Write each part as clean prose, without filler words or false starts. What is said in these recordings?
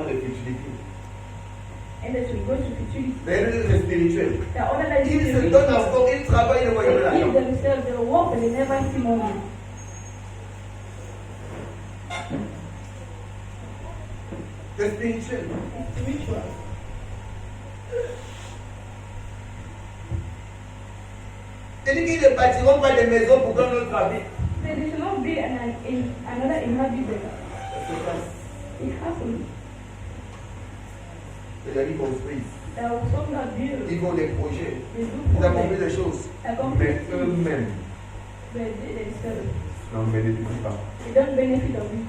de futilité. And that will go to futility. C'est spirituel. They are other than Ils se spiritual. donnent à fond, ils travaillent, ils ne voient jamais They give l'argent. themselves, they work, but they never see money. C'est spirituel. It's spiritual. C'est-à-dire qu'ils ne bâtiront pas des maisons pour qu'un autre habite. So there should not be another inhabitant. It happens. C'est-à-dire qu'ils construisent. There are some that build. Ils font des projets. They do Ils accomplissent projects. des choses. Accomplish Mais things, eux-mêmes but they themselves. n'en bénéficient pas. They don't benefit of it.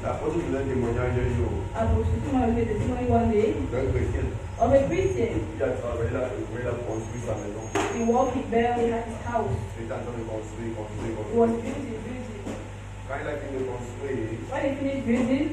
L'apôtre nous donne un témoignage un jour Apostle Timothy made a testimony one day d'un chrétien of a Christian. qui a travaillé là, il a construit sa maison. He walked, he barely had his house. Il était en train de construire. He was building. Quand il a fini de construire, When he finished building,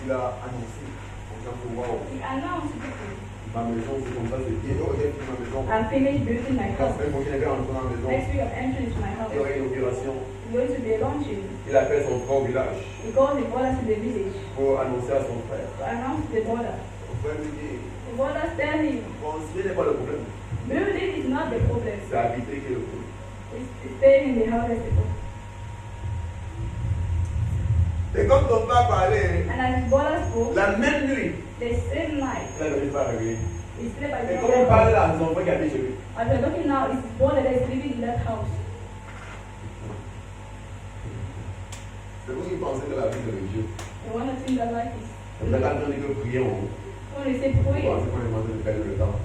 il a annoncé aux gens que waouh, he announced to people, ma maison c'est comme ça, c'est bien. Oh, j'ai fini ma maison. I finished building my La house. semaine prochaine, il va entrer dans la maison. Next week I'm entering into my house. Il y aura une opération. It's going to be a launching. Il appelle son frère au village He calls the brothers to the village pour annoncer à son frère. to announce to the brother. Son frère lui dit, The brothers tell him, construire n'est pas le problème. building is not the problem. C'est habiter qui est le problème. It's staying in the house as the problem. Et quand on va parler, And as his brothers spoke, la même nuit, the same night, il n'arrive pas à réveiller. he slept by Et the quand on parle là, son frère qui habite chez lui. As we're talking now, it's his brother that is living in that house. C'est vous qui pensez que la vie de Dieu. And one of the things I like is, Vous êtes en train de dire que prions. when we say Vous pray, pensez qu'on est en train de perdre le temps.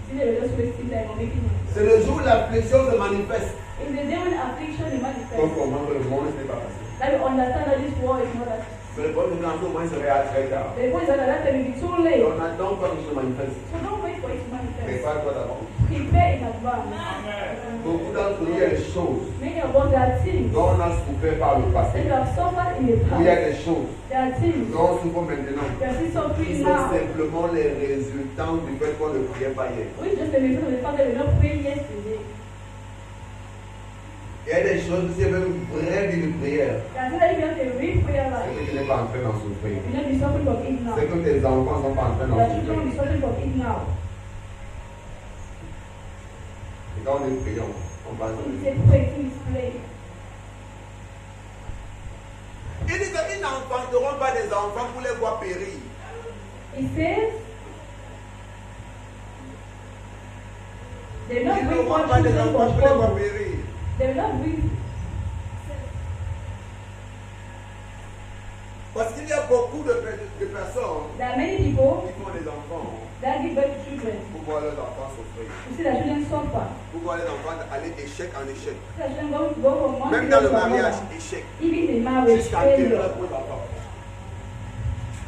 see that we're just wasting time on making money. C'est le jour où l'affliction se manifeste. If the day when affliction is On manifest, comprend que le monde n'est pas facile. that we understand that this war is not that. Mais le problème, c'est qu'en ce moment, il serait à très tard. The point is that that will be too late. On attend pas que ça se manifeste. So don't wait for it to manifest. Prépare-toi d'abord. Prepare in advance. Beaucoup d'entre nous, il y a des choses Many of us, there are things dont on a souffert par le that passé. you have suffered in the Il y a past. des choses There are things dont on souffre maintenant. you are still Qui suffering sont now. simplement les résultats du fait qu'on ne priait pas hier. We just the result of the fact that we not praying yesterday. Il y a des choses, si tu veux une vraie vie de prière, There are things that if you have a real prayer c'est life, que tu n'es pas en train d'en souffrir. you not be suffering from it now. C'est que tes enfants ne sont pas en train d'en That you don't be souffrir. suffering from it now. Et quand on est priant, on parle When de you Dieu. say pray, please pray. Il dit qu'ils n'enfanteront pas des enfants pour les voir périr. He says, they will Ils not bring n'auront forth pas des children enfants for pour les voir trouble. périr. They will not bring. Parce qu'il y a beaucoup de personnes There are many people qui font des enfants that give birth to children. pour voir leurs enfants souffrir. You see that children suffer. Pour voir les enfants aller d'échec en échec. You see that children go from one Même dans le to another. mariage, échec. Even in marriage, Jusqu'à enterrer failure. pour les enfants.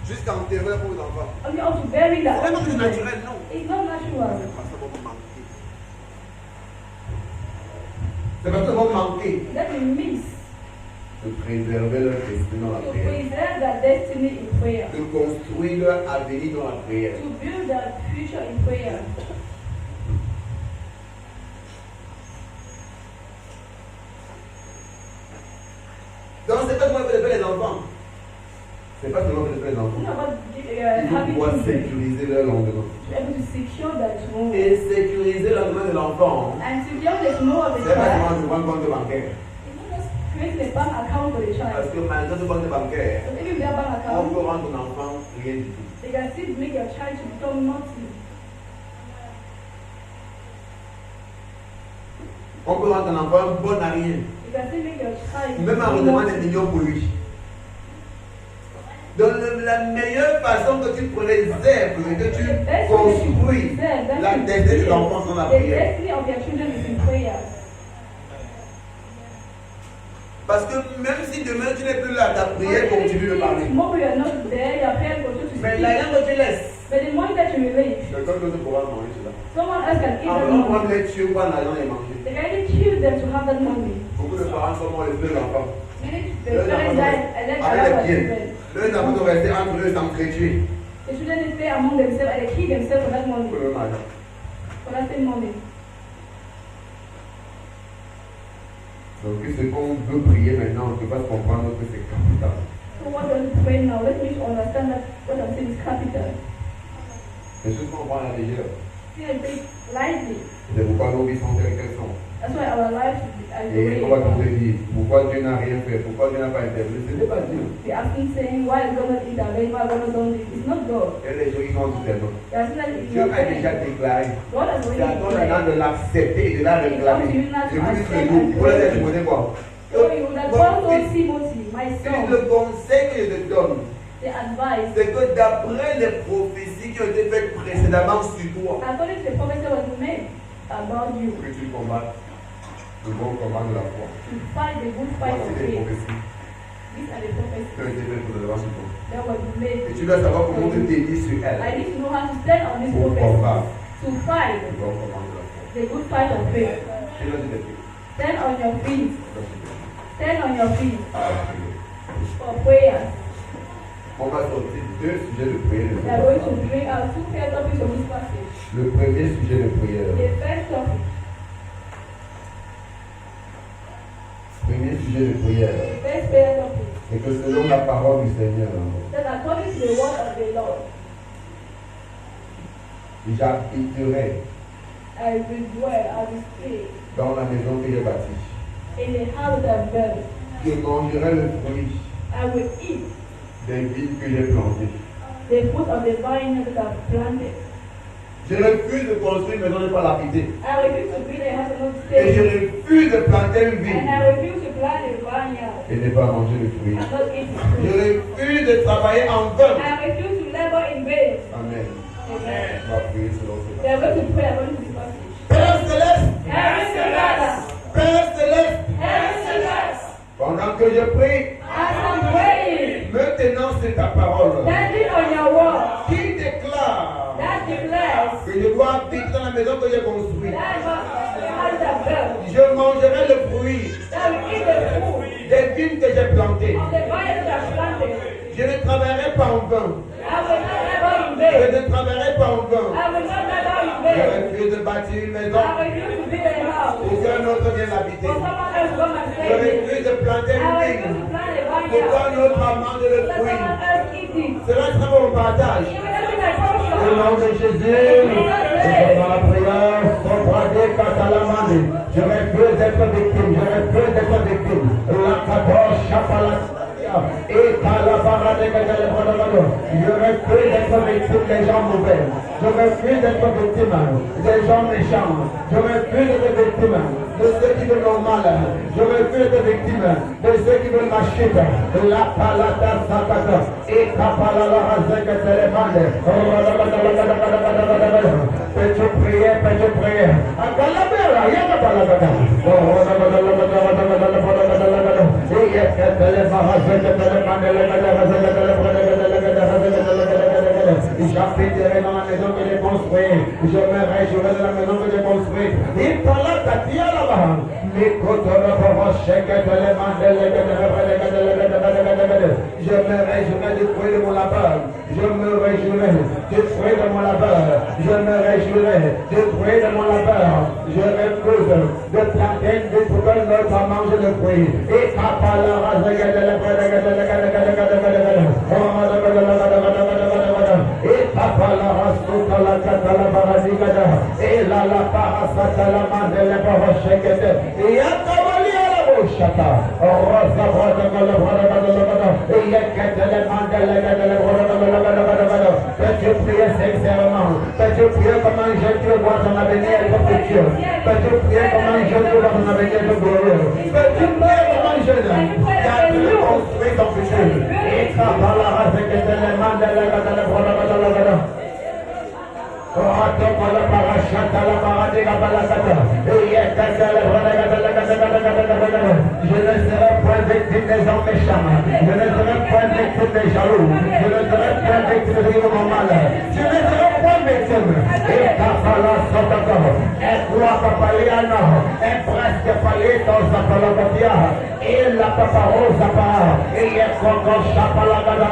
Jusqu'à enterrer pour les enfants. Only up to bury that. C'est pas que c'est naturel, non. It's not natural. C'est parce que vous manquez. C'est parce que vous manquez That we miss de préserver leur destin dans la to prière. preserve their destiny in prayer. De construire leur avenir dans la prière. To build their future in prayer. Donc c'est pas seulement que de faire les enfants. C'est pas seulement que de faire les It's enfants. not about Il faut having pouvoir children. sécuriser leur lendemain. To be able to secure that tomorrow. Et sécuriser le lendemain de l'enfant. And secure the tomorrow of the C'est pas child. seulement de prendre compte bancaire. It's not just creating a bank account for the Parce child. que malgré ce compte bancaire, But even their bank on account, peut rendre ton enfant rien du tout. they can still make your child to become nothing. On peut rendre ton enfant bon à rien. You can still make your child Même en become redemandant des nothing. millions pour lui. Donc la meilleure façon que tu préserves et que tu construis la destinée de l'enfant dans la The prière. destiny of your children is in prayer. Parce que même si demain tu n'es plus là, ta prière continue de parler. Tomorrow you are not there, your prayer continues to Mais speak. l'argent que tu laisses, But the money that you release, quelqu'un d'autre pourra manger cela. someone else can eat En that venant money. prendre les tuyaux, prendre l'argent et manger. They can even choose them to have that money. Beaucoup de parents sont morts les deux enfants. Many the parents died and then Avec allow les their biens. children. Les enfants sont restés entre eux s'entretuer The children they stay among themselves and they kill themselves for that money, pour le argent. for that same money. Donc ce qu'on veut prier maintenant, on ne peut pas comprendre que c'est capital. So what we're pray now. Let me understand that what I'm saying is capital. Les choses qu'on prend à la légère. See, I take lightly. C'est pourquoi nos vies sont telles qu'elles sont. That's why our lives are the Et way. on va toujours dire, pourquoi Dieu n'a rien fait, pourquoi Dieu n'a pas intervenu. Ce n'est pas Dieu. They are asking, saying, why is God not intervening? Why God not done this? It's not God. Il y a des gens qui vont tout les noms. They are saying that it's Dieu your a déjà faith. déclaré. God has C'est à already toi maintenant de declared. l'accepter et de la réclamer. Je vous dis tous les jours, pour les exposer quoi. So you would have told those Timothy, my son, Le conseil que je te donne, the advice, c'est que d'après les prophéties qui ont été faites précédemment sur toi, according to the prophecy that was made about you, que tu combattes le bon combat de la foi. to fight the good fight of Voici les faith. prophéties These are the qui ont prophecies été faites précédemment sur toi. that was made. Et tu dois savoir comment te dédier sur I elles need to know how to stand on this pour prophecy combattre to fight le bon combat de la foi. the good fight of faith. Tu dois te dédier. Stand on your feet. Tu dois te dédier. Stand on your feet à la prière. for prayer. On va sortir deux sujets de prière. We are going to bring out two prayer topics of this passage. Le premier sujet de prière. The first topic, Premier sujet de prière. the first prayer topic, C'est que selon la parole du Seigneur, that according to the word of the Lord, j'habiterai I will dwell, I will stay dans la maison que j'ai bâtie. in the house that I've built. Je mangerai le fruit I will eat des vignes que j'ai plantées. the fruit of the vine that I've planted. Je refuse de construire une maison et ne pas l'habiter. I refuse to build a house and not Et je stay. refuse de planter une And vigne I refuse to plant a vineyard et ne pas manger le fruit. and not eat the Je fruit. refuse de travailler en vain. I refuse to labor in vain. Amen. Amen. On va prier selon We cela. are going to pray according to this passage. Père Céleste, Heavenly Father, Père Céleste, Heavenly Father, pendant que je prie, as I'm praying, me tenant sur ta parole, standing on your word, qui déclare that declares que je dois habiter dans la maison que j'ai construite. that the house that built, Je mangerai le fruit that will eat the fruit des vignes que j'ai plantées. of the vine that I've planted. Je ne travaillerai pas en vain. I will not labor in Je vain. ne travaillerai pas en vain. I will not labor in Je vain. refuse de bâtir une maison I refuse to build a house pour qu'un autre vienne l'habiter. for someone else to come and Je stay in it. refuse de planter I une refuse vigne to plant a pour vineyard qu'un autre mange le so fruit. someone else eat it. Cela sera mon partage. It will not be my Au portion. nom de Jésus, dans la prière, Sobrade Katalamande, je refuse d'être victime, je refuse d'être victime. La Kadosh Chapala. Et Kalabarade Katalamande, je refuse d'être victime des gens mauvais. Je refuse d'être victime des gens méchants. Je refuse d'être victime de ceux qui veulent mon mal. Je refuse d'être victime de ceux qui veulent ma chute. La Palata Sakata. Et Kapala Razeka Telemande. Peux-tu prier, peux-tu prier? Akalabera, Yakabalagada. J'habiterai dans la maison que j'ai construite. Je me réjouirai de la maison que j'ai construite. Et par là, Katia là-bas. Mais quand on a pas roché, que tu les mandes, je me réjouirai du fruit de mon labeur. Je me réjouirai du fruit de mon labeur. Je me réjouirai du fruit de mon labeur. Je refuse de planter une vie pour que l'autre mange le fruit. Et Kapala et papa la rasuka la katala barazigada et la parasata la mandela baroshekete et yakavali ala boshata rosa rosa kala bada et yakatala mandela gadala bada peux-tu prier sincèrement? Peux-tu prier comme un jeune Dieu voit son avenir et ton futur? Peux-tu prier comme un jeune Dieu voit son avenir et ton glorieux? Peux-tu prier comme un jeune qui a pu construire ton futur? Et kapala rasekete la mandela gadala bada je ne serai point victime des gens méchants. Je ne serai point victime des jaloux. Je ne serai point victime des gens qui mal. Je ne serai point victime. Et Kapala Sotaka. Et toi, Papaliana. Et presque Palito Zapalabatia. Et la Paparosa. Et il y a Coco Chapalagada.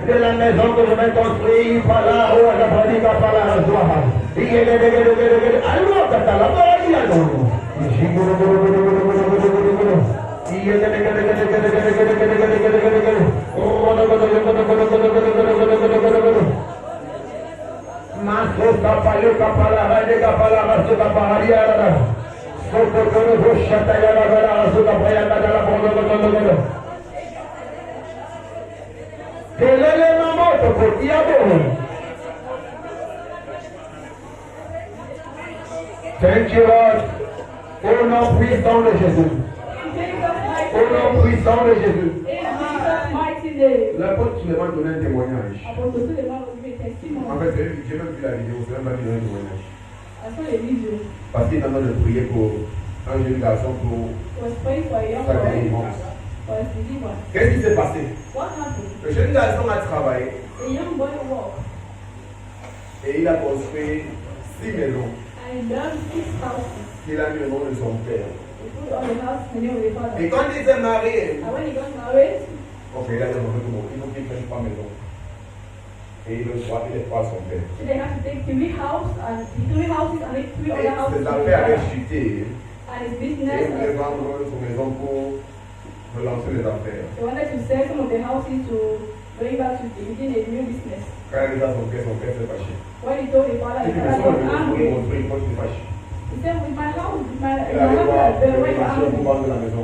de la maison que je vais construire par là où je vais dire par là la joie. Thank you, Lord. Au nom puissant de Jésus. Au nom puissant de Jésus. L'apôtre Suleiman donnait un témoignage. En fait, j'ai même vu la vidéo, c'est même pas donné un témoignage. Parce qu'il est en train de prier pour un jeune garçon pour sa délivrance. Qu'est-ce qui s'est passé? Le jeune garçon a travaillé et il a construit 6 maisons. Il a mis le nom de son père. Et quand il s'est marié, ok, il a demandé tout le monde, il faut qu'il prenne 3 maisons. Et il est pas son père. Et ses affaires avaient chuté. Et il voulait vendre son maison pour relancer les affaires. Quand il a dit à son père s'est fâché. When he told his father, Il I got angry. He said, with my house, with my house, why you angry?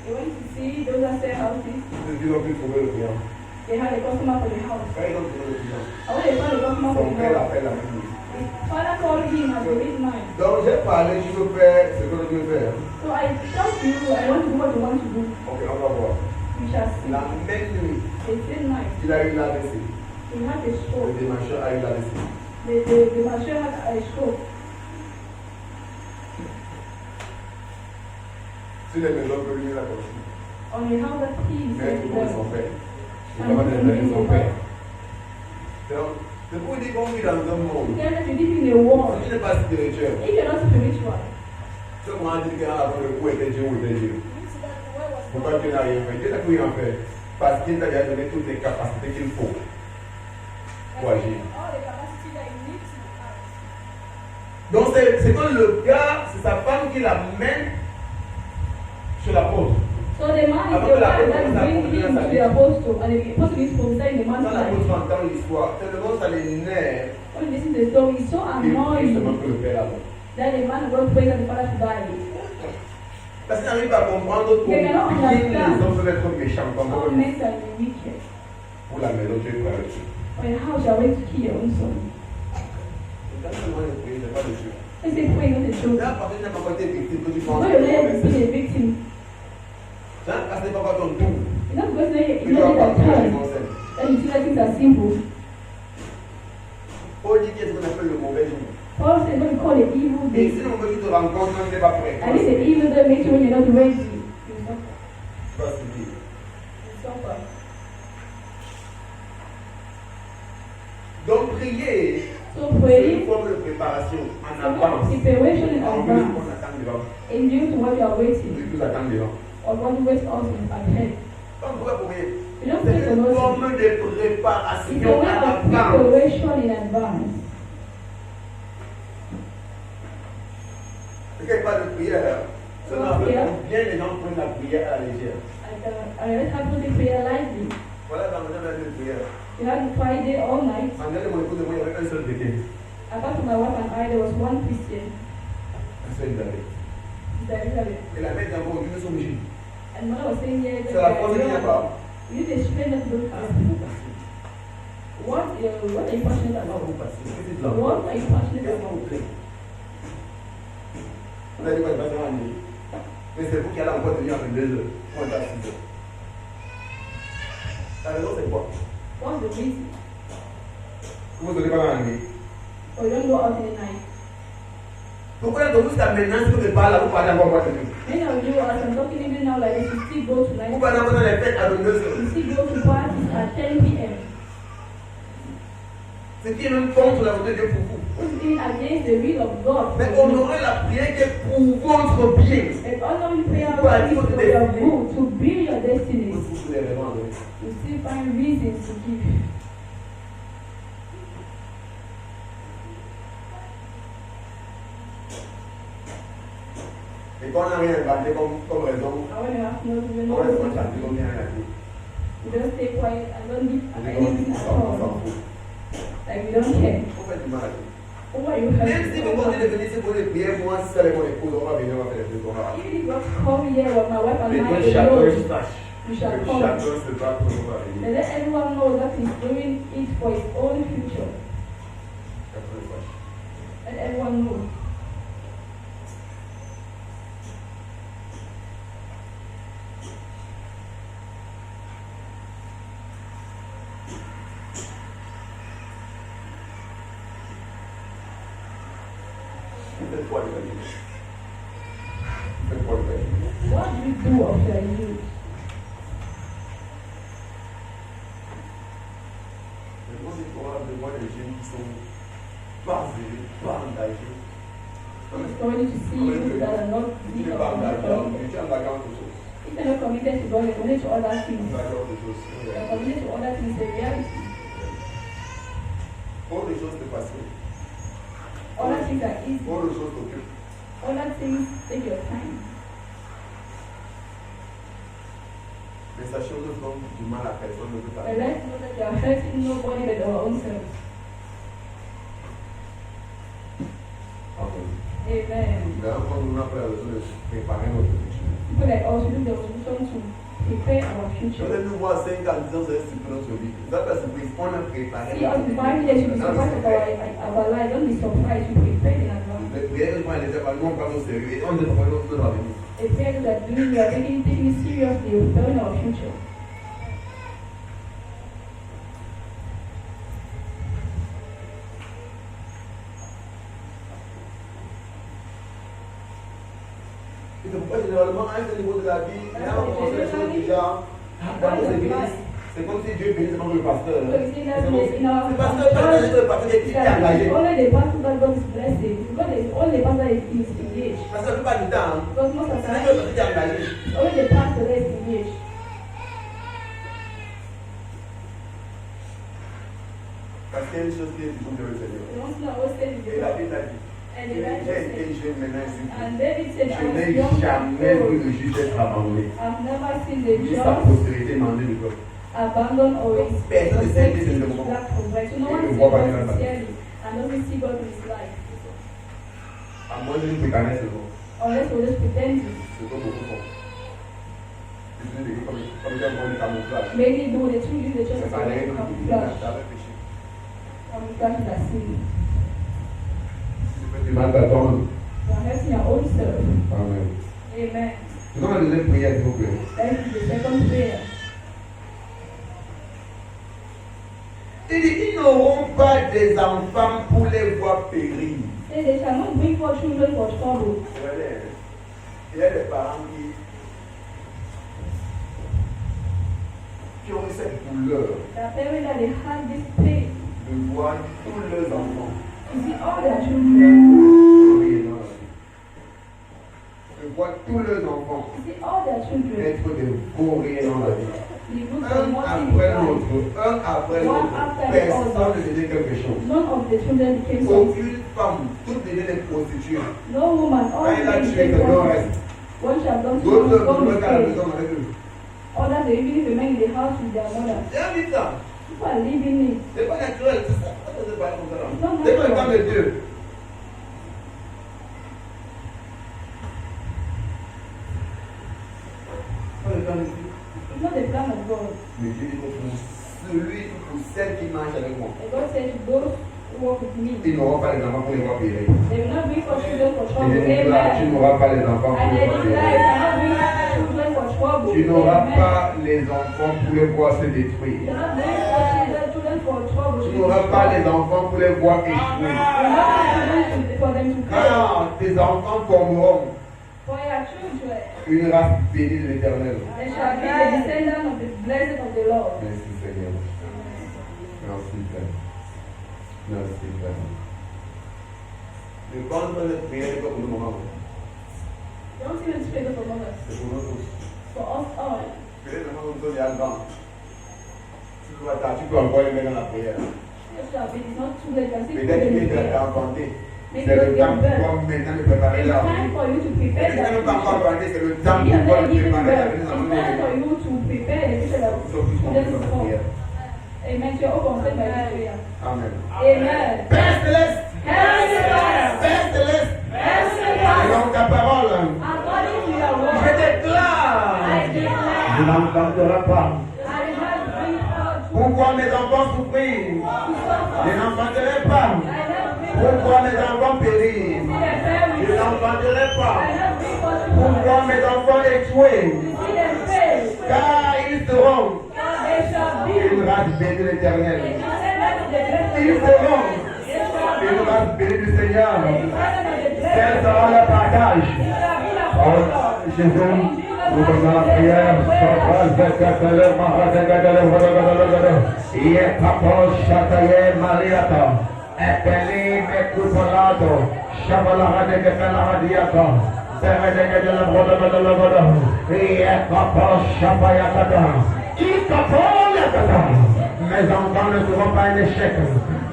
They went to see those are sale houses. They had a customer for the house. And when they found a customer for the house, his father called him and he raised mine. Donc j'ai parlé, je veux faire ce que je veux faire. So I told you, I want to do what you want to do. Ok, on va voir. We shall see. La même nuit, The same night, il a eu l'AVC. he had a stroke. Le démarcheur a eu l'AVC. The marshal had a stroke. Si les maisons que lui a construites, On the house that he is mais tout le monde est son père. Il And va pas he devenir is son the père. père. Donc, c'est pour dire qu'on vit dans un monde. Tell that you live in a world. Si tu n'es pas spirituel, If you're not spiritual, ce qu'on a dit qu'avant le coup était Dieu ou était Dieu. Pourquoi tu n'as rien fait? Dieu n'a plus rien fait. Parce qu'il t'a déjà donné toutes les capacités qu'il faut pour agir. Donc c'est quand le gars, c'est sa femme qui l'amène chez l'apôtre. so the man is the one that brings him to the apostle, and the apostle is prophesied in the man's Quand life. l'apôtre entend l'histoire, tellement ça l'énerve, When you listen to the story, it's so il se annoying demande que le père a bon. that the man was praying that the father should die. Parce qu'il n'arrive pas à comprendre combien les hommes peuvent être méchants comme All men can be wicked. pour la maison, tu es prêt avec Dieu. Or in how shall we kill your own son? Quand c'est moi de prier, c'est pas de Dieu. Let's say pray not the truth. Là, parce que tu n'as pas été victime, que tu penses When que you're tu there to be a victim, parce que tu n'as pas ton tour. it's not because Tu you're dois not pas that prier, time mon Seigneur. that you see that things are simple. Paul dit qu'est-ce qu'on appelle le mauvais jour. Paul said what we call an evil Et day. si le mauvais jour te rencontre, quand tu n'es pas prêt, And it's an evil day makes you when you're not ready. You suffer. tu vas subir. You suffer. Donc prier praying, une forme de préparation en it's a avance. preparation in En plus, advance, on attend devant. in due to what you are Oui, waiting, nous attendons devant. or what waits us ahead. Donc, pourquoi pour rien? You don't C'est pray for une nothing. forme de It's a préparation way à of l'avance. preparation in advance. C'est qu'il n'y a pas de prière. Seulement, bien les gens prennent la prière à la légère. I let happen to prayer lightly. Voilà, dans le temps de prière. You have to try it all night. En dernier, mon épouse et moi, il y avait un seul chrétien. Apart from my wife and I, there was one Christian. Un seul David. Elizabeth. Et la mère d'abord, Dieu nous oblige. And mother was saying, yeah, C'est la force qui n'est pas. you need to explain that to the What are you passionate about? What are you passionate about? On a dit qu'on va faire un lit. Mais c'est vous qui allez encore tenir après 2 heures. On va à 6 heures. La raison, c'est quoi? What's the reason? Vous ne donnez pas un lit. Or you don't go out in the night? Pourquoi donc jusqu'à maintenant, si vous ne parlez pas, vous parlez encore pas de Dieu? Many of you, as I'm talking even now like this, you still go to night. Vous parlez encore dans les fêtes à 2 heures. You still go to parties at 10 p.m. Ce qui est même contre la volonté de Dieu pour vous. Which is against the will of God. Mais honorer la prière qui est pour votre bien. And honoring prayer is for your good, to build your destinies. You still find reasons to give. Et quand on n'a rien inventé comme raison, I want to ask you, you on reste know, chanter comme bien à Dieu. you don't stay quiet and don't give On anything at all. s'en fout. Like we don't care. On fait du mal à Dieu. What are you Même having? si vous continuez de venir ici pour les prières, moi, si c'est avec mon épouse, on va venir, on va faire des trucs. Even if you come here with my wife and Mais I que chacun alone, sache you que shall chacun come. se bat pour nous venir. And let everyone know that he's doing it for his own future. Chacun sache. Let everyone know. Faites quoi de la vie? Faites quoi de la vie? What do you do of your youth? Maintenant, c'est pour avoir besoin de gens qui sont basés, pas engagés. It's going to see you that are not Tu n'es pas engagé, tu es engagé en quelque chose. if you're not committed to God, you're committed to other things. Engagé en quelque chose. You're committed to other things, the reality. Autre chose te fascine. Other things are easy. Autre chose t'occupe. Other things take your time. Mais sachez que nous faisons du mal à personne de toute But façon. let's know that you are hurting nobody but our own selves. Amen. Amen. D'ailleurs, quand nous avons pris la leçon de préparer notre futur. People like us, we do the solution to prepare our future. Quand nous voit 5 ans, 10 ans, c'est sur notre vie. Vous avez la surprise, on a préparé. See, us 5 years, you be surprised of our life. Don't be surprised, you prepare in advance. Les prières, nous les avons, nous on prend au sérieux. Et on ne prend pas dans l'avenir. The prayers that doing, we are taking it seriously, we're preparing our future. Et c'est pourquoi généralement, à un niveau de la vie, là, on pense les choses déjà. Dans nos églises, c'est comme si Dieu bénissait comme le pasteur. So you see that C'est comme si in our le pasteur, le pasteur est engagé. only the pastor that God is blessing. Because it's only the pastor that is engaged. Parce que la plupart du temps, Because most of the c'est time, le pasteur qui est engagé. only the pastor that is engaged. Parce qu'il y a une chose qui est du coup de le Seigneur. The ones who are always saying Et la Bible a dit, and the j'ai Bible says, été jeune maintenant ici. and David said, I Je was n'ai young jamais and vu old. le juge être abandonné. I've never seen the Ni sa just postérité manger du peuple. abandoned or his Personne ne sait que c'est le black moment. from right. So no Et one le sees voit pas God bien là-bas. sincerely and doesn't see God in his life. À moins d'une précaresse, c'est bon. Unless we're just pretending. C'est comme beaucoup font. Ils utilisent des comme un bon camouflage. Many do the two use the church C'est as pas a les règles qui camouflage. réfléchi. Camouflage is a sin. Si tu fais du mal à toi-même. You are hurting your own self. Amen. Amen. Nous allons la deuxième prière, s'il vous plaît. That is the second prayer. Il dit, ils n'auront pas des enfants pour les voir périr. Say they shall not bring forth children for trouble. Regardez, il y a des parents qui ont eu cette douleur The parents that they had this pain de voir tous leurs enfants see all their children. Je vois tous leurs enfants See all their children. être des vauriens dans la vie. They go Un from one après thing to l'autre, un après One l'autre. after the Personne other. ne devenait quelque chose. None of the children became something. Aucune femme, toutes devenaient des prostituées. No woman, all Quand il a men tué, became quelqu'un prophets. reste. One shall done to D'autres one, ne one veulent pas à la will maison avec eux. Others, they even remain in the house with their mother. C'est un mythe ça. People are living it. C'est pas naturel, c'est ça. C'est pas comme ça. Non, non, C'est pas le non. temps de Dieu. Pas le temps de Dieu. It's not the plan of God. Mais Dieu dit pour celui ou celle qui marche avec moi, And God said to those who walk with me, ils n'auront pas les enfants pour les voir périr. they will not bring for children for Et trouble. je déclare, tu Amen. n'auras pas les enfants pour And les I voir declare, périr. you cannot bring children for trouble. Tu n'auras Amen. pas les enfants pour les voir se You détruire. cannot bring for children for trouble. Tu n'auras pas les enfants pour les voir échouer. You cannot bring children for them to fail. Car tes enfants formeront For your children, une race bénie de l'Éternel. they shall be the descendants of the blessed of the Lord. Merci Seigneur. Merci Père. Merci Père. Ne pense pas de prière pour le moment. Don't even speak of others. C'est pour nous tous. For us all. Peut-être que nous sommes déjà dedans. Tu peux encore les mettre dans la prière. It shall be. It's not too late. You can still Peut-être pray qu'il in est prayer. enfanté. Maybe C'est le you're temps pour birth. toi maintenant de préparer It's la time vie. for you to prepare Peut-être que that même pas encore future. enfanté, c'est le temps If pour you're toi not de giving préparer la birth, vie. it's Nous allons time for les you to prepare the future that Sophie, students dans la come. prière. Amen. So you're open by this prayer. Amen. Amen. Père céleste, Heavenly Father, Père céleste, Heavenly et Father, dans ta parole, according to your je word, déclare, I declare, Je n'entendrai pas. I will not bring forth pourquoi mes enfants souffrent, to je suffer. n'enfanterai pas. I will not bring Pourquoi mes enfants périssent, to see them perish. je n'enfanterai I pas. will not bring forth to Pourquoi mes enfants échouent, see them fail. car ils seront God, they shall be une race bénie de the l'Éternel. descendants of the blessed Ils of the seront Lord. They shall be une race bénie du Seigneur. the descendants of the blessed Quel of the sera Lord. le partage? It shall be the Oh, portion. Jésus, nous faisons la prière. Sopra, Zekatele, Mahadegale, Vadagale, Yekapo, Shataye, Mariata, Epeli, Mekupalato, Shabalahade, Kefelahadiata, Zeredegale, Vadagale, Yekapo, Shapayakata, Ikapo, Yakata. Mes enfants ne seront pas un échec.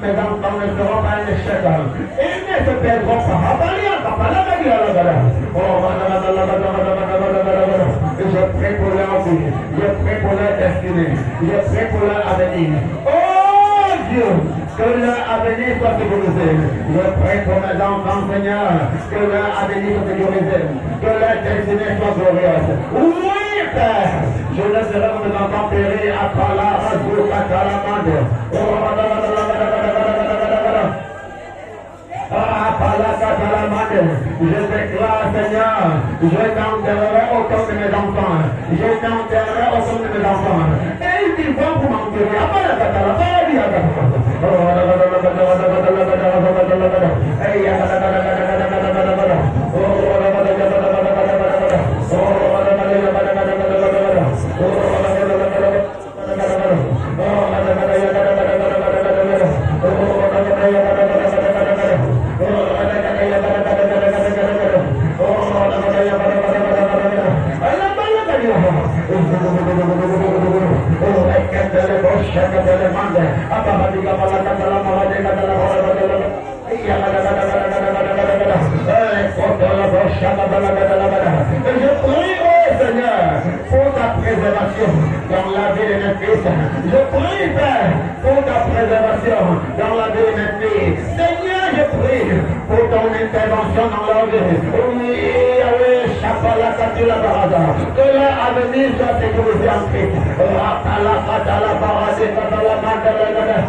Mes enfants ne seront pas un échec. Ils ne se perdront pas. Je prie pour leur vie. Je prie pour leur destinée. Je prie pour leur avenir. Oh Dieu, que leur avenir soit sécurisé. Je prie pour mes enfants, Seigneur, que leur avenir soit sécurisé. Que leur destinée soit glorieuse. Oui, Père, je laisserai mes enfants périr à Pala, Razou, Katalamande. Je déclare, Seigneur, je t'enterrerai au camp de mes enfants. Je t'enterrerai au camp de mes enfants. Et ils vont pour m'enterrer. Je prie, oh Seigneur, pour ta préservation dans la vie de mes fils. Je prie, Père, pour ta préservation dans la vie de mes filles. Seigneur, je prie pour ton intervention dans leur vie. Oui, Yahweh, Shapala, Katila, Barada. Que leur avenir soit sécurisé en Christ. Rapala, Katala, Barada, Katala, Mandala,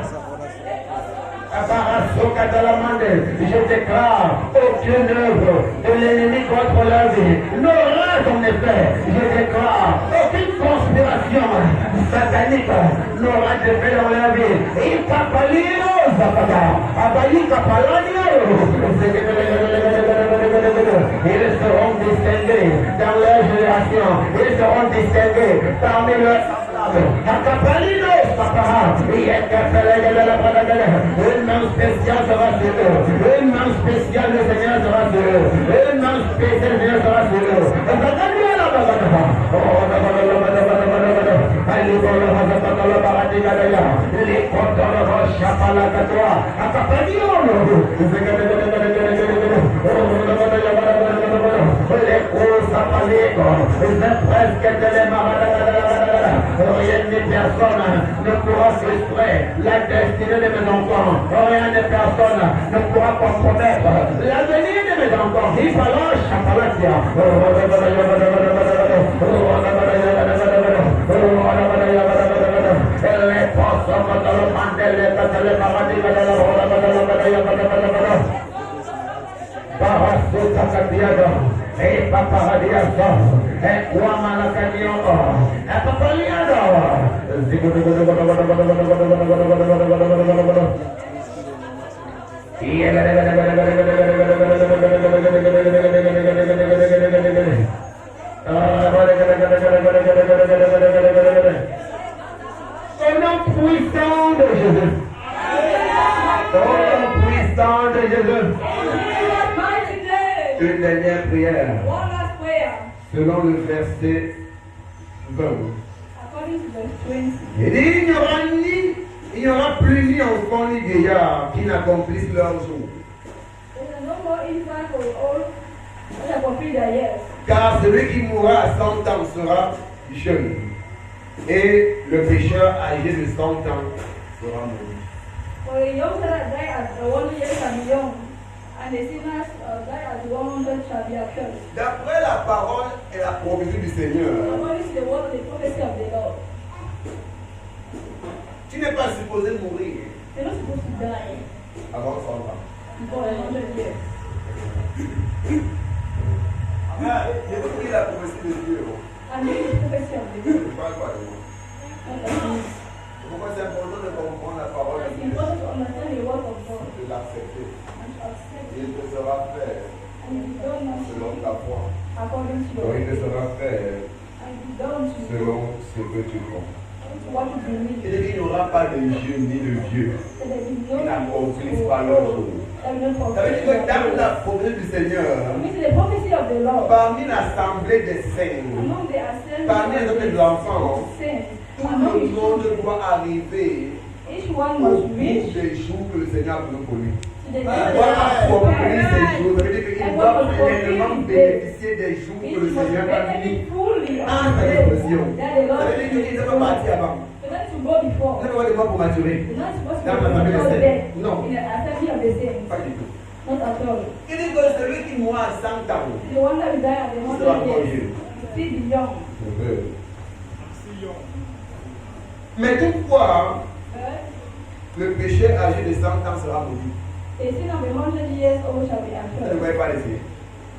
je déclare aucune œuvre de l'ennemi contre leur vie n'aura son effet. Je déclare aucune conspiration satanique n'aura d'effet dans leur vie. Il kapalino zapata, abali kapalanio. Ils seront distingués dans leur génération. Ils seront distingués parmi leurs Une main spéciale sera sur eux. Une main spéciale, le Seigneur sera sur eux. Une main spéciale, le Seigneur sera sur eux. Rien ni personne ne pourra frustrer la destinée de mes enfants. Rien ni personne ne pourra compromettre l'avenir de mes enfants. Il fallait chapalatia. E paparadiaso, e uamalakanioko, e papaliado. Au nom puissant de Jésus. Au nom puissant de Jésus. Une dernière prière. One last prayer. Selon le verset 20. According to verse 20. Il dit, il n'y aura plus ni enfant ni vieillard qui n'accomplissent leur jour. There is no more infant or old that complete their years. Car celui qui mourra à 100 ans sera jeune. Et le pécheur âgé de 100 ans sera maudit. For the young that die at 100 years shall be young, and the sinners die at 100 shall be accursed. D'après la parole et la prophétie du Seigneur, According to the word of the prophecy of the Lord, tu n'es pas supposé mourir you're not supposed to die avant 100 ans. before 100 years. Je veux dire la prophétie de Dieu. And this is the prophecy of the Je Lord. ne parle pas de moi. Not of me. Pourquoi c'est important de comprendre la parole It's de Dieu, important to understand the word of God de l'accepter. and to accept Il it. te sera fait And it is done unto selon you ta foi. according to Donc il te your sera fait and it is done to you selon ce que tu crois. what you believe. Il dit qu'il n'y aura pas de jeune ni de vieux So there is qui no n'accomplissent pas leur jour. that will not Ça veut dire que fulfill dans their la will. prophétie du Seigneur, This is the prophecy of the Lord. parmi l'assemblée des saints, Among the assembly parmi les of autres the enfants, saints, tout among le the monde children, doit arriver each one au must bout reach des jours que le Seigneur a donné pour lui. to the Il day doit of accomplir ces the jours. Ça veut dire qu'il doit pleinement bénéficier des jours que le It must Seigneur a mis benefit fully à of sa the disposition. day that the Ça Lord veut dire qu'il ne peut pas partir avant. So not to go before. Il ne peut pas devoir pour maturer. You're not supposed to Dans go la famille before des death saints. Non, in the assembly of the saints. pas du tout. Not at all. Il dit que celui qui mourra à 100 ans The one that will die at the sera 100 encore years vieux. still be young. Mais toutefois, But le péché âgé de 100 ans sera maudit. the sin of the 100 years old shall be Vous ne accursed. voyez pas ici.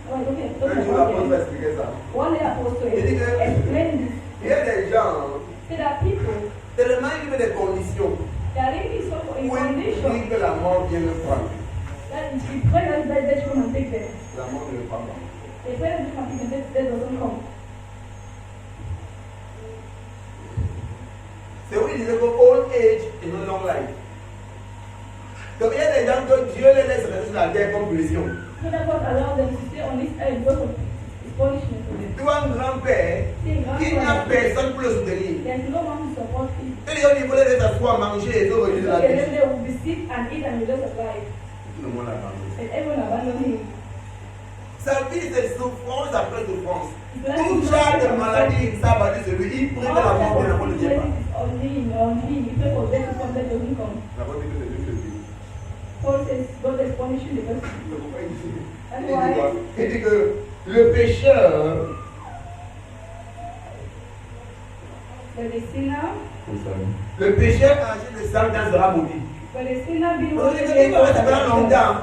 Oh, okay. Un jour, l'apôtre va expliquer ça. One day apostle Il dit que explain this. il y a des gens, So that people tellement ils vivent des conditions they are living so in où ils condition prient que la mort vienne le prendre. that if you pray that they should come and take them. La mort ne le prend pas. They pray that they come and take them, that doesn't come. C'est où il disait que old age is no long life. Donc il y a des gens que Dieu les laisse rester sur la terre comme punition. So that God allows them to stay on this earth because of his punishment for them. Tu vois un grand-père, See, il n'y a personne pour le soutenir. there's no one to support him. Et les gens, ils voulaient les asseoir, manger et tout, So la then vie. they will be sick and eat and be just alive. Tout le monde a abandonné. And everyone abandon him. Sa vie, c'est souffrance après souffrance. His life Tout is genre de not- maladie, ça va dire celui, il prie que la mort vienne, la mort ne vient pas. on him. He pray for death to come, death doesn't come. La mort dit que c'est Dieu qui le dit. Paul says God is punishing the person. C'est pourquoi il dit. That's Il dit why quoi? Il dit que le pécheur, when the sinner, le pécheur âgé de 100 ans sera maudit. when the sinner be Donc il dit qu'il va rester pendant longtemps.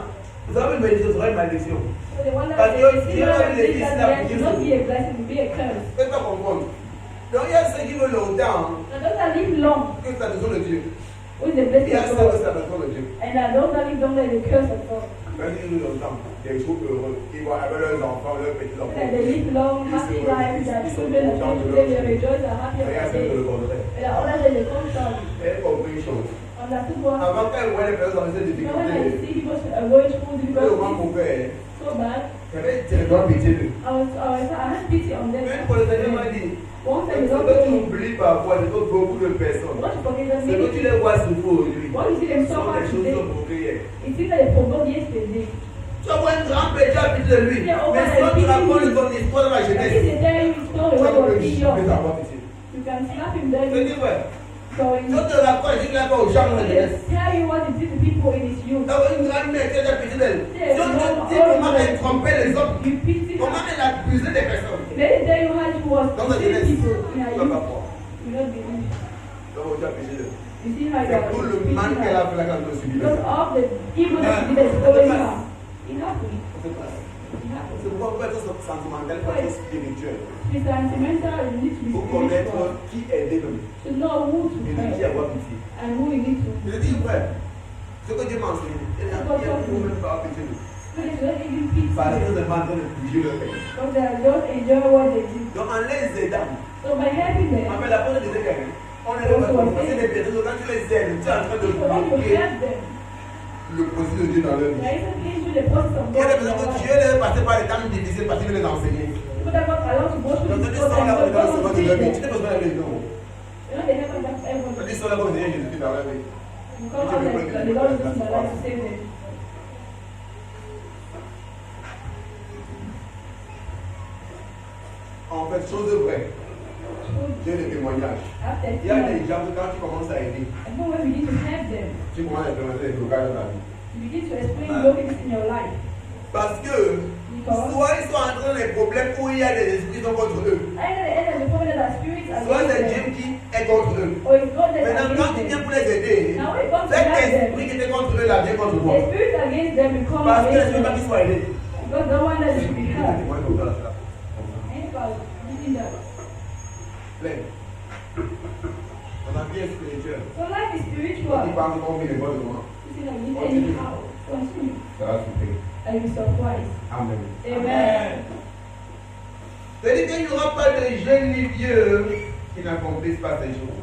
Vous avez une bénédiction, vous aurez une malédiction. So the one that Parce que the Dieu sinner a that mis les thinks fils that là there pour should Dieu. not be a blessing, will be a curse. Faites pas comprendre. Donc il y a ceux qui veulent longtemps, Now those that live long que ça besoin de Dieu. with the Il blessing y a of ceux que God, ça besoin de Dieu. and those that live long with the curse of God. Quand ils vivent longtemps, des jours heureux, ils vont avec leurs enfants, leurs petits So enfants. that they live long, happy lives, that children and children, they rejoice, are happy Regarde every ce que day. le contraire. And Avant qu'elle voit les personnes dans ces difficultés, so bad. tu dois pitié d'eux. I had pity on them. Même pour le Seigneur m'a dit, One time ce que tu oublies parfois, c'est que beaucoup de personnes, what you forget them ce que tu les vois souffrir aujourd'hui, what you see them sont suffer des choses today, pour hier. it seems like they forgot yesterday. Tu vas voir un grand péché à pitié de lui, mais si on te raconte ton histoire dans la If jeunesse, they tell you story tu when vas you le were juger young, d'avoir pitié. you can slap him Je then. dis, ouais, So si on te raconte, je dis là-bas aux gens dans la jeunesse, tell you what he did to people in his youth. d'avoir une grande-mère qui a pitié d'elle. Si on te dit comment elle trompait les hommes, You pity her. comment elle abusait des personnes, Let me tell you how she was dans la treating jeunesse, people in tu her vas youth. pas croire. You don't believe. Donc, tu as pitié d'elle. You see how you C'est are pour le treating mal qu'elle her. a fait là quand elle a subi. Because of the evil that she did is following her. It happened. It happened. C'est pourquoi on peut être sentimental, il faut être spirituel. To be sentimental, you need to be Pour connaître spiritual. qui aider l'homme To know who to et de qui help avoir pitié. and who you need to. Je dis, frère, ce que Dieu m'a enseigné, il y a même pas pitié de Please don't even pity parce que them. c'est pas en train de bouger leur pays. Because they don't enjoy what they do. Donc, en les aidant, So by helping them, on fait la porte de quelqu'un. On est là pour passer des personnes. Donc, quand tu les aides, tu es en train de so when you bloquer help them, le processus de Dieu dans leur vie. there isn't into the process of Il y a God des in their personnes que life. Dieu les fait passer par des temps difficiles parce qu'il veut les enseigner. People that got allowed to go through Donc, this ils sont là process, pour dans le God second wants de to leur vie. teach Tu them. n'as pas besoin d'aller non. You know, they never got everyone. Ils sont là pour enseigner Jésus dans leur vie. Because of that, the Lord uses my life to save them. En fait, chose vraie, j'ai des témoignages. After Il y a time, des gens que quand tu commences à aider, and when we begin to help them, tu commences à implémenter des blocages dans ta vie. you begin to explain blockages in your life. Parce que Because soit ils sont en train des problèmes où il y a des esprits qui sont contre eux, either the end of the problem that spirits are soit c'est against Dieu them, qui est contre eux. or it's God that's Maintenant, quand tu against viens them. pour les aider, Now when it comes to cet help them, esprit qui était contre eux là vient contre toi. the spirit against them will come Parce que against l'esprit pas them. qu'ils soient aidés. Because the one that should be helped. Moi, je vais faire Ain't about giving that. plein. On a bien spirituel. So life is Quand spiritual. tu parles encore bien de moi, You see, like, you anyhow. Continue. ça va souffrir. And you'll be surprised. Amen. Amen. C'est-à-dire qu'il n'y aura pas de jeunes ni vieux qui n'accomplissent pas ces jours.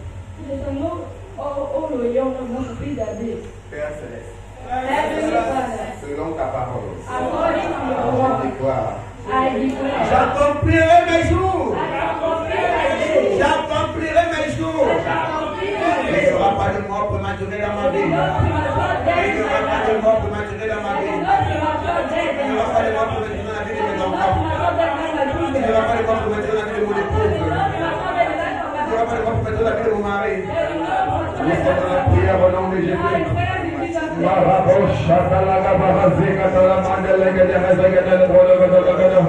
There's a no all the young ones want to be that day. Père Céleste, Heavenly Father, selon ta parole, according to your je word, déclare, I declare, j'accomplirai mes jours. I shall fulfill my day. J'accomplirai mes jours. I shall fulfill my Il day. n'y aura pas de mort prématurée dans ma There vie. will not be premature death Il in n'y my aura pas de life. mort prématurée dans ma There vie. will not be premature death Il in n'y my aura pas de life. mort prématurée dans la vie de There mes will not enfants. be premature death in my Il n'y children. aura pas de mort prématurée dans la vie de mon There épouse. will not be premature death in the life of my Il n'y aura pas de mort prématurée dans la vie de mon mari. There will not be Nous premature death in sommes dans la my prière au nom de I Jésus. declare in Jesus' name. Marabosha talaga bahazika talamande legede mezegede lebolo gede legede.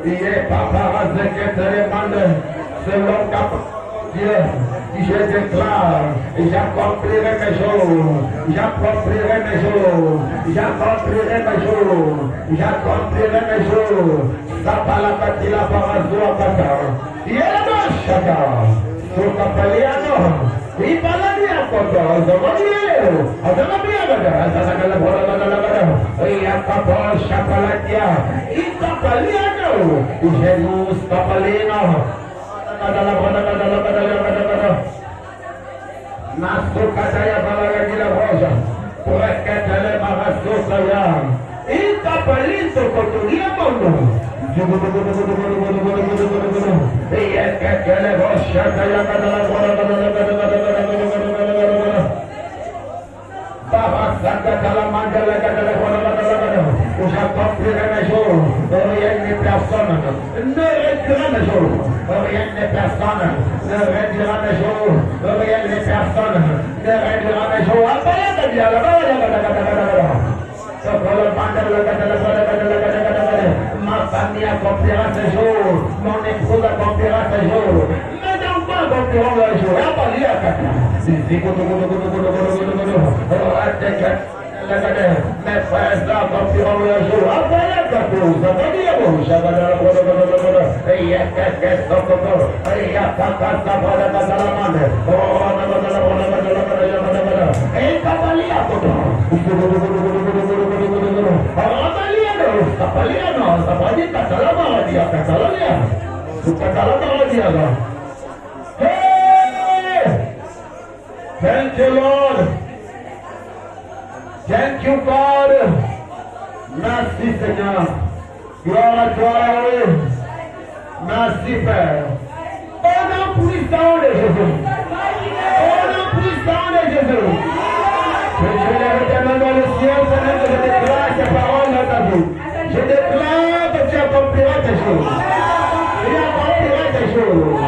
Iye papa hazekete remande. Selon cap. Dieu, je déclare, j'accomplirai mes jours, j'accomplirai mes jours, j'accomplirai mes jours, j'accomplirai mes jours. Sapalakatila parazua kata. Yelo shaka. Sukapaliano. Ipaladia koto, zamanielo. Azamabia gada, azanagala bola gada gada. Iya kapo shapalatia. Itapaliano. Jesus kapalino. Gada bola gada. Nasukataya balaga gila boja. Pureketele marasukaya. Itapalinto kotulia mondo. J'accomplirai mes jours, rien n'est personne, ne réduira mes jours, rien n'est personne, ne réduira mes jours, rien n'est personne, ne réduira mes jours. Ma famille accomplira ses jours, mon épouse accomplira ses jours, mes enfants accompliront leurs jours. Mes frères accompliront leurs jours. Hey! Thank you, Lord. Thank you, God. Merci, Seigneur. Gloire à toi, oui. Merci, Père. Au nom puissant de Jésus. Au nom puissant de Jésus. Que tu lèves tes mains dans le ciel, Seigneur, que je déclare tes paroles dans ta vie. Je déclare que tu accompliras tes choses. Tu accompliras tes choses.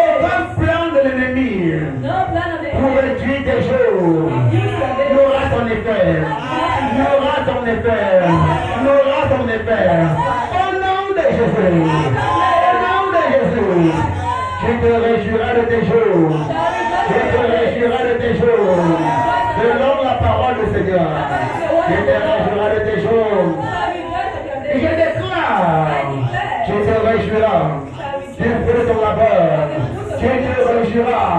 Aucun plan de l'ennemi pour réduire tes jours n'aura ton effet. N'aura ton effet. N'aura ton effet. Au nom de Jésus. Au nom de Jésus. Tu te réjouiras de tes jours. Tu te réjouiras de tes jours. Selon la parole du Seigneur. Tu te réjouiras de tes jours. Et je déclare. Tu te réjouiras du fruit de ton labeur. Tu te réjouiras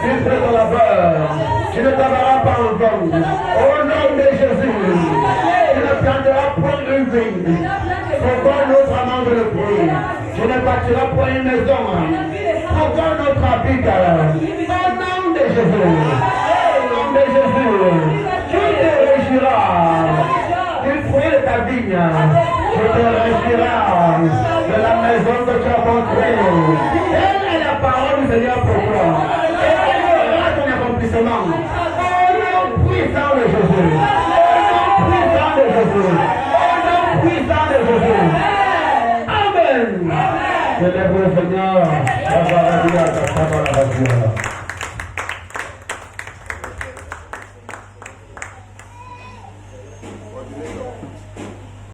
du fruit de ton labeur. Tu ne t'abaras pas en vain. Au nom de Jésus. Tu ne planteras point une vigne. Pourquoi notre amant de le fruit? Tu ne bâtiras point une maison. Pourquoi notre habit? Au nom de Jésus. Au nom de Jésus. Tu te réjouiras du fruit de ta vigne. Tu te réjouiras de la maison que tu as construite. Telle est la parole du Seigneur pour toi. Et elle aura ton accomplissement. Au nom puissant de Jésus. Au nom puissant de Jésus. Au nom puissant de Jésus. Amen. Célèbre le Seigneur.